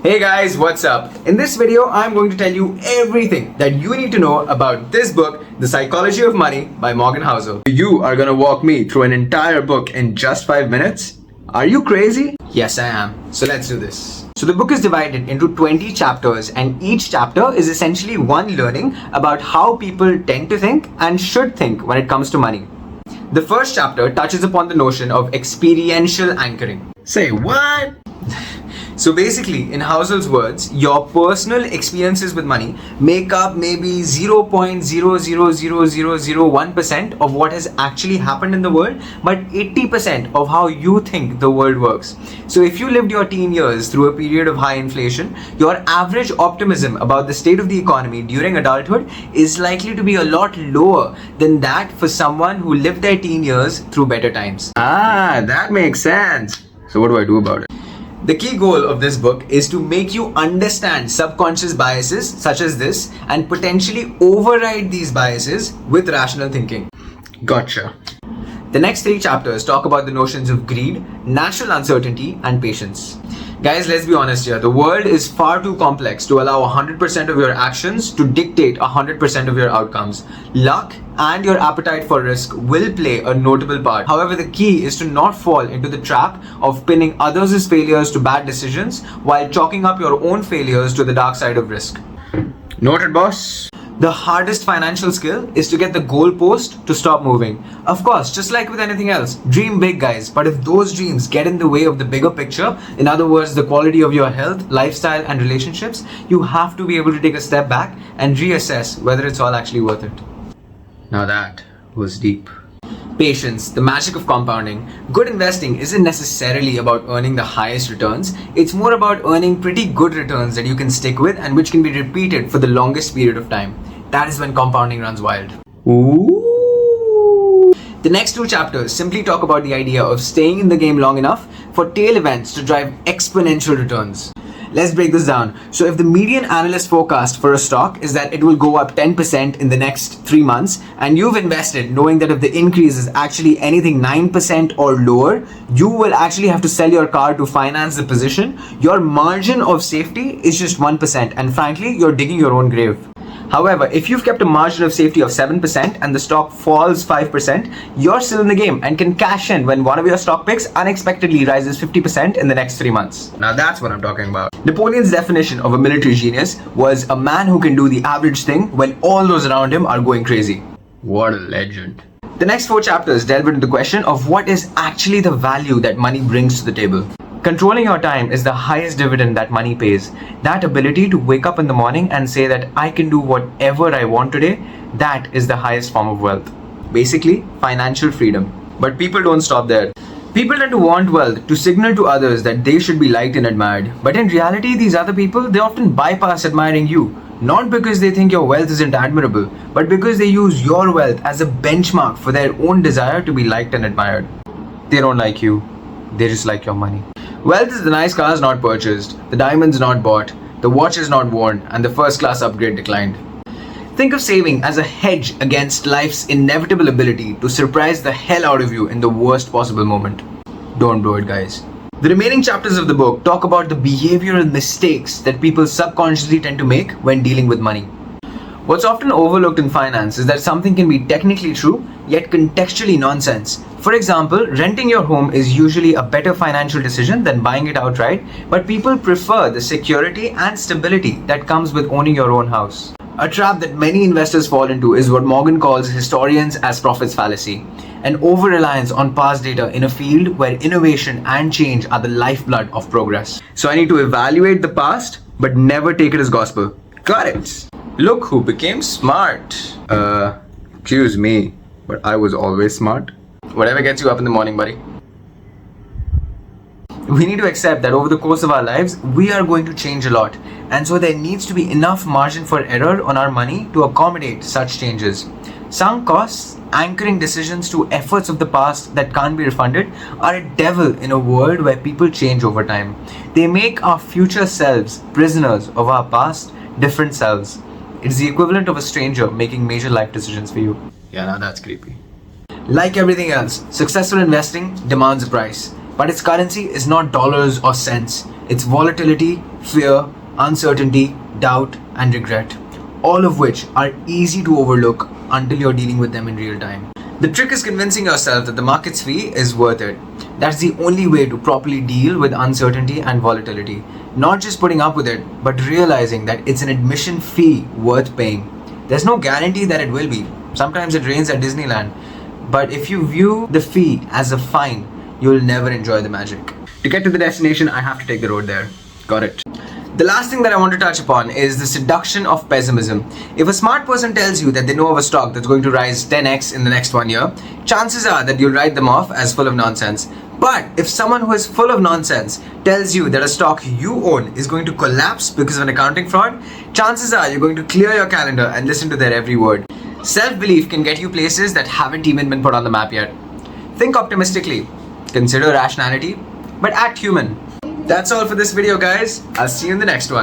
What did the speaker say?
Hey guys, what's up? In this video, I'm going to tell you everything that you need to know about this book, The Psychology of Money by Morgan Housel. You are going to walk me through an entire book in just 5 minutes? Are you crazy? Yes, I am. So let's do this. So the book is divided into 20 chapters, and each chapter is essentially one learning about how people tend to think and should think when it comes to money. The first chapter touches upon the notion of experiential anchoring. Say what? So basically, in Housel's words, your personal experiences with money make up maybe 0.0000001% of what has actually happened in the world, but 80% of how you think the world works. So if you lived your teen years through a period of high inflation, your average optimism about the state of the economy during adulthood is likely to be a lot lower than that for someone who lived their teen years through better times. Ah, that makes sense. So what do I do about it? The key goal of this book is to make you understand subconscious biases such as this and potentially override these biases with rational thinking. Gotcha. The next 3 chapters talk about the notions of greed, natural uncertainty, and patience. Guys, let's be honest here. The world is far too complex to allow 100% of your actions to dictate 100% of your outcomes. Luck and your appetite for risk will play a notable part. However, the key is to not fall into the trap of pinning others' failures to bad decisions while chalking up your own failures to the dark side of risk. Noted, boss. The hardest financial skill is to get the goalpost to stop moving. Of course, just like with anything else, dream big, guys. But if those dreams get in the way of the bigger picture, in other words, the quality of your health, lifestyle, and relationships, you have to be able to take a step back and reassess whether it's all actually worth it. Now that was deep. Patience, the magic of compounding. Good investing isn't necessarily about earning the highest returns. It's more about earning pretty good returns that you can stick with and which can be repeated for the longest period of time. That is when compounding runs wild. Ooh. The next 2 chapters simply talk about the idea of staying in the game long enough for tail events to drive exponential returns. Let's break this down. So if the median analyst forecast for a stock is that it will go up 10% in the next 3 months, and you've invested knowing that if the increase is actually anything 9% or lower, you will actually have to sell your car to finance the position, your margin of safety is just 1%, and frankly, you're digging your own grave. However, if you've kept a margin of safety of 7% and the stock falls 5%, you're still in the game and can cash in when one of your stock picks unexpectedly rises 50% in the next 3 months. Now that's what I'm talking about. Napoleon's definition of a military genius was a man who can do the average thing when all those around him are going crazy. What a legend. The next 4 chapters delve into the question of what is actually the value that money brings to the table. Controlling your time is the highest dividend that money pays. That ability to wake up in the morning and say that I can do whatever I want today, that is the highest form of wealth. Basically, financial freedom. But people don't stop there. People tend to want wealth to signal to others that they should be liked and admired. But in reality, these other people, they often bypass admiring you. Not because they think your wealth isn't admirable, but because they use your wealth as a benchmark for their own desire to be liked and admired. They don't like you. They just like your money. Wealth is the nice cars not purchased, the diamonds not bought, the watches not worn, and the first class upgrade declined. Think of saving as a hedge against life's inevitable ability to surprise the hell out of you in the worst possible moment. Don't blow it, guys. The remaining chapters of the book talk about the behavioral mistakes that people subconsciously tend to make when dealing with money. What's often overlooked in finance is that something can be technically true, yet contextually nonsense. For example, renting your home is usually a better financial decision than buying it outright, but people prefer the security and stability that comes with owning your own house. A trap that many investors fall into is what Morgan calls historians as prophets fallacy, an over-reliance on past data in a field where innovation and change are the lifeblood of progress. So I need to evaluate the past, but never take it as gospel. Got it. Look who became smart. Excuse me, but I was always smart. Whatever gets you up in the morning, buddy. We need to accept that over the course of our lives, we are going to change a lot. And so there needs to be enough margin for error on our money to accommodate such changes. Sunk costs, anchoring decisions to efforts of the past that can't be refunded, are a devil in a world where people change over time. They make our future selves prisoners of our past, different selves. It's the equivalent of a stranger making major life decisions for you. Yeah, now that's creepy. Like everything else, successful investing demands a price. But its currency is not dollars or cents. It's volatility, fear, uncertainty, doubt, and regret. All of which are easy to overlook until you're dealing with them in real time. The trick is convincing yourself that the market's fee is worth it. That's the only way to properly deal with uncertainty and volatility. Not just putting up with it, but realizing that it's an admission fee worth paying. There's no guarantee that it will be. Sometimes it rains at Disneyland. But if you view the fee as a fine, you'll never enjoy the magic. To get to the destination, I have to take the road there. Got it. The last thing that I want to touch upon is the seduction of pessimism. If a smart person tells you that they know of a stock that's going to rise 10x in the next 1 year, chances are that you'll write them off as full of nonsense. But if someone who is full of nonsense tells you that a stock you own is going to collapse because of an accounting fraud, chances are you're going to clear your calendar and listen to their every word. Self-belief can get you places that haven't even been put on the map yet. Think optimistically, consider rationality, but act human. That's all for this video, guys. I'll see you in the next one.